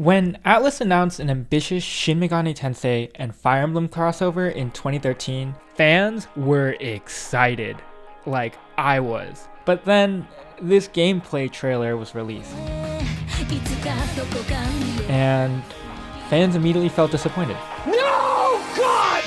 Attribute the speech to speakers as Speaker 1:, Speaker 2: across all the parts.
Speaker 1: When ATLUS announced an ambitious Shin Megami Tensei and Fire Emblem crossover in 2013, fans were excited, like I was. But then this gameplay trailer was released, and fans immediately felt disappointed.
Speaker 2: No, God!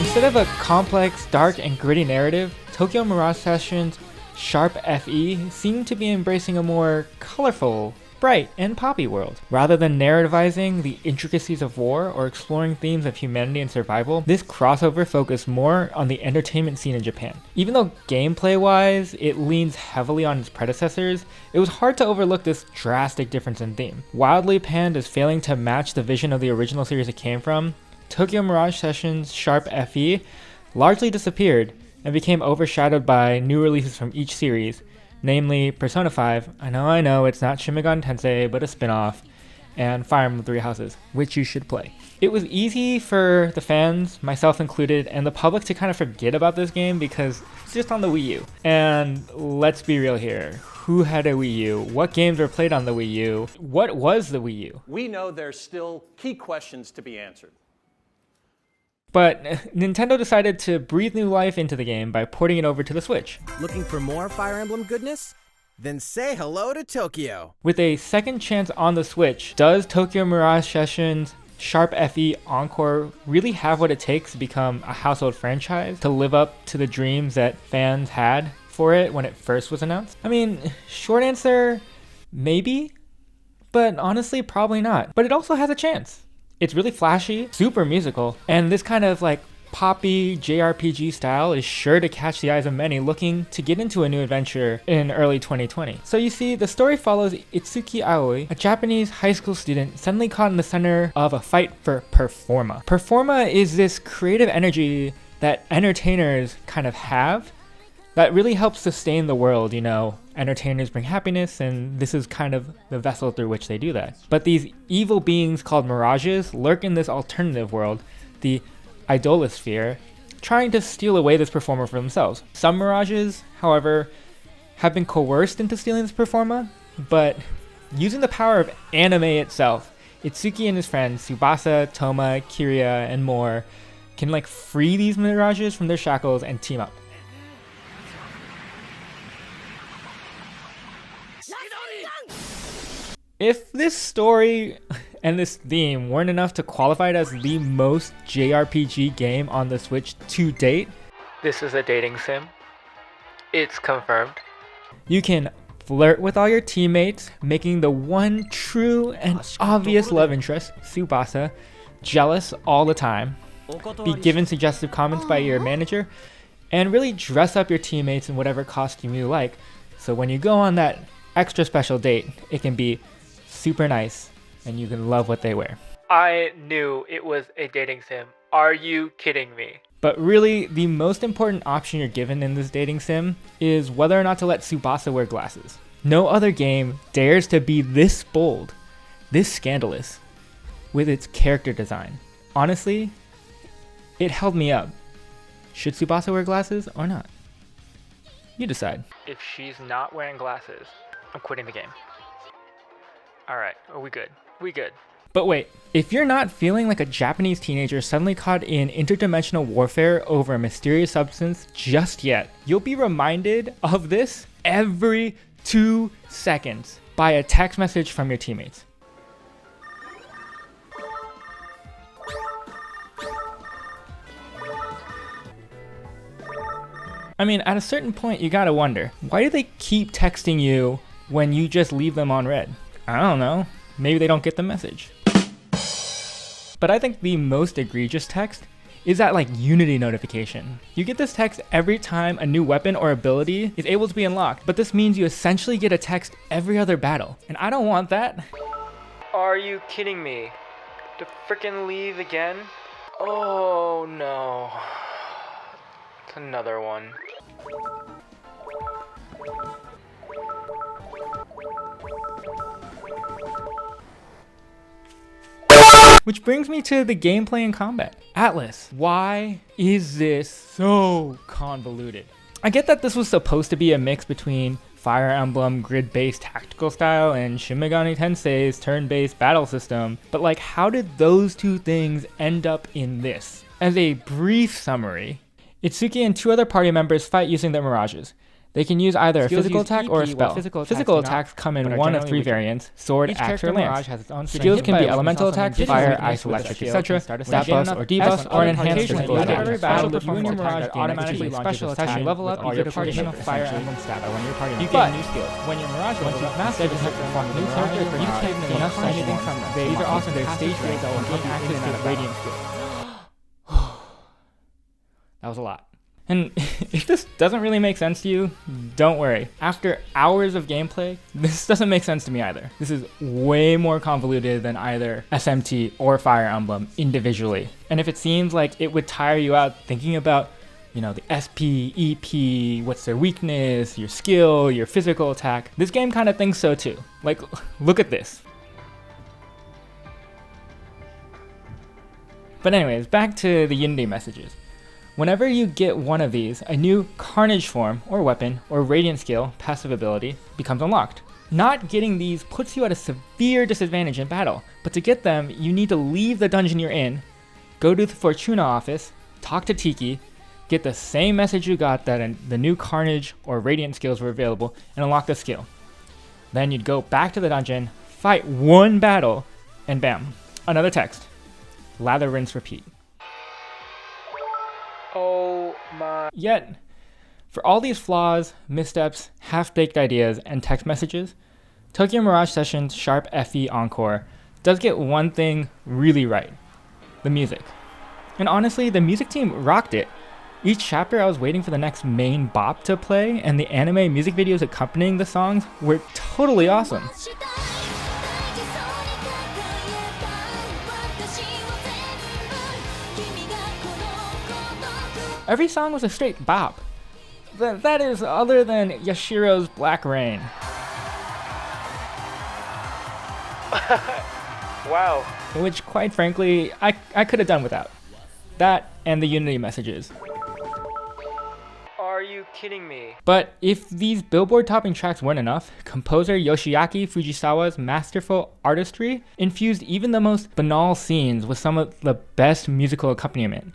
Speaker 1: Instead of a complex, dark, and gritty narrative, Tokyo Mirage Sessions Sharp FE seemed to be embracing a more colorful, bright, and poppy world. Rather than narrativizing the intricacies of war or exploring themes of humanity and survival, this crossover focused more on the entertainment scene in Japan. Even though gameplay-wise it leans heavily on its predecessors, it was hard to overlook this drastic difference in theme. Wildly panned as failing to match the vision of the original series it came from, Tokyo Mirage Sessions Sharp FE largely disappeared and became overshadowed by new releases from each series, namely Persona 5, I know, it's not Shin Megami Tensei, but a spin-off, and Fire Emblem Three Houses, which you should play. It was easy for the fans, myself included, and the public to kind of forget about this game because it's just on the Wii U. And let's be real here. Who had a Wii U? What games were played on the Wii U? What was the Wii U?
Speaker 2: We know there's still key questions to be answered.
Speaker 1: But Nintendo decided to breathe new life into the game by porting it over to the Switch.
Speaker 3: Looking for more Fire Emblem goodness? Then say hello to Tokyo.
Speaker 1: With a second chance on the Switch, does Tokyo Mirage Sessions Sharp FE Encore really have what it takes to become a household franchise, to live up to the dreams that fans had for it when it first was announced? I mean, short answer, maybe, but honestly, probably not. But it also has a chance. It's really flashy, super musical, and this kind of like poppy JRPG style is sure to catch the eyes of many looking to get into a new adventure in early 2020. So you see, the story follows Itsuki Aoi, a Japanese high school student suddenly caught in the center of a fight for Performa. Performa is this creative energy that entertainers kind of have that really helps sustain the world, you know. Entertainers bring happiness, and this is kind of the vessel through which they do that. But these evil beings called mirages lurk in this alternative world, the idolosphere, trying to steal away this Performa for themselves. Some mirages, however, have been coerced into stealing this Performa, but using the power of anime itself, Itsuki and his friends, Tsubasa, Toma, Kiria, and more, can like free these mirages from their shackles and team up. If this story and this theme weren't enough to qualify it as the most JRPG game on the Switch to date, this is a dating sim. It's confirmed. You can flirt with all your teammates, making the one true and obvious love interest, Tsubasa, jealous all the time, be given suggestive comments by your manager, and really dress up your teammates in whatever costume you like, so when you go on that extra special date, it can be super nice and you can love what they wear. I knew it was a dating sim. Are you kidding me? But really, the most important option you're given in this dating sim is whether or not to let Tsubasa wear glasses. No other game dares to be this bold, this scandalous, with its character design. Honestly, it held me up. Should Tsubasa wear glasses or not? You decide. If she's not wearing glasses, I'm quitting the game. Alright, are we good? We good. But wait, if you're not feeling like a Japanese teenager suddenly caught in interdimensional warfare over a mysterious substance just yet, you'll be reminded of this every 2 seconds by a text message from your teammates. I mean, at a certain point you gotta wonder, why do they keep texting you when you just leave them on red? I don't know, maybe they don't get the message. But I think the most egregious text is that like Unity notification. You get this text every time a new weapon or ability is able to be unlocked, but this means you essentially get a text every other battle, and I don't want that. Are you kidding me? To frickin' leave again? Oh no. It's another one. Which brings me to the gameplay and combat. ATLUS, why is this so convoluted? I get that this was supposed to be a mix between Fire Emblem grid-based tactical style and Shin Megami Tensei's turn-based battle system, but like, how did those two things end up in this? As a brief summary, Itsuki and 2 other party members fight using their Mirages. They can use either a physical attack or a spell. Physical attacks come in one of 3 variants: sword, axe, or lance. Skills can be elemental attacks, fire, ice, electric, etc., stat buffs or debuffs, or an enhanced physical attack.
Speaker 4: Every battle that
Speaker 1: you and your Mirage automatically
Speaker 4: special
Speaker 1: attack
Speaker 4: attack
Speaker 1: level up
Speaker 4: all
Speaker 1: your
Speaker 4: your
Speaker 1: partition of
Speaker 4: party
Speaker 1: fire
Speaker 4: members,
Speaker 1: emblem stat by one of your party
Speaker 4: You
Speaker 1: members.
Speaker 4: get
Speaker 1: But
Speaker 4: new skills.
Speaker 1: when your Mirage levels up, mastered to perform a new character, you take enough anything from them. These are also their stage rates that will give you instant radiant skills. That was a lot. And if this doesn't really make sense to you, don't worry. After hours of gameplay, this doesn't make sense to me either. This is way more convoluted than either SMT or Fire Emblem individually. And if it seems like it would tire you out thinking about, the SP, EP, what's their weakness, your skill, your physical attack, this game kind of thinks so too. Like, look at this. But anyways, back to the Unity messages. Whenever you get one of these, a new Carnage form, or weapon, or Radiant skill, passive ability, becomes unlocked. Not getting these puts you at a severe disadvantage in battle, but to get them, you need to leave the dungeon you're in, go to the Fortuna office, talk to Tiki, get the same message you got that the new Carnage or Radiant skills were available, and unlock the skill. Then you'd go back to the dungeon, fight one battle, and bam, another text. Lather, rinse, repeat. Oh my. Yet, for all these flaws, missteps, half-baked ideas, and text messages, Tokyo Mirage Sessions Sharp FE Encore does get one thing really right: the music. And honestly, the music team rocked it. Each chapter I was waiting for the next main bop to play, and the anime music videos accompanying the songs were totally awesome. Every song was a straight bop. That is other than Yashiro's Black Rain. Wow. Which, quite frankly, I could have done without. That and the Unity messages. Are you kidding me? But if these Billboard-topping tracks weren't enough, composer Yoshiaki Fujisawa's masterful artistry infused even the most banal scenes with some of the best musical accompaniment.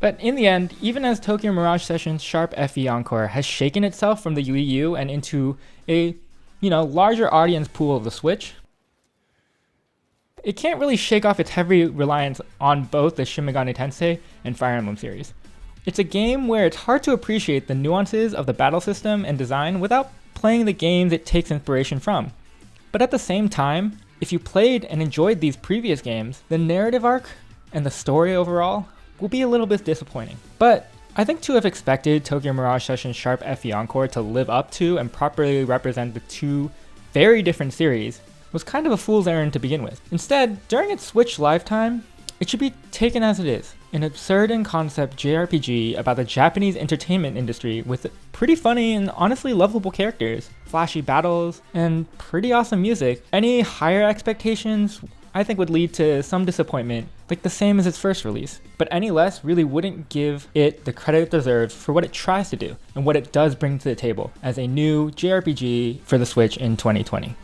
Speaker 1: But in the end, even as Tokyo Mirage Sessions Sharp FE Encore has shaken itself from the Wii U and into a, larger audience pool of the Switch, it can't really shake off its heavy reliance on both the Shin Megami Tensei and Fire Emblem series. It's a game where it's hard to appreciate the nuances of the battle system and design without playing the games it takes inspiration from. But at the same time, if you played and enjoyed these previous games, the narrative arc and the story overall will be a little bit disappointing. But I think to have expected Tokyo Mirage Sessions Sharp FE Encore to live up to and properly represent the two very different series was kind of a fool's errand to begin with. Instead, during its Switch lifetime, it should be taken as it is, an absurd in concept JRPG about the Japanese entertainment industry with pretty funny and honestly lovable characters, flashy battles, and pretty awesome music. Any higher expectations I think would lead to some disappointment, like the same as its first release. But any less really wouldn't give it the credit it deserves for what it tries to do and what it does bring to the table as a new JRPG for the Switch in 2020.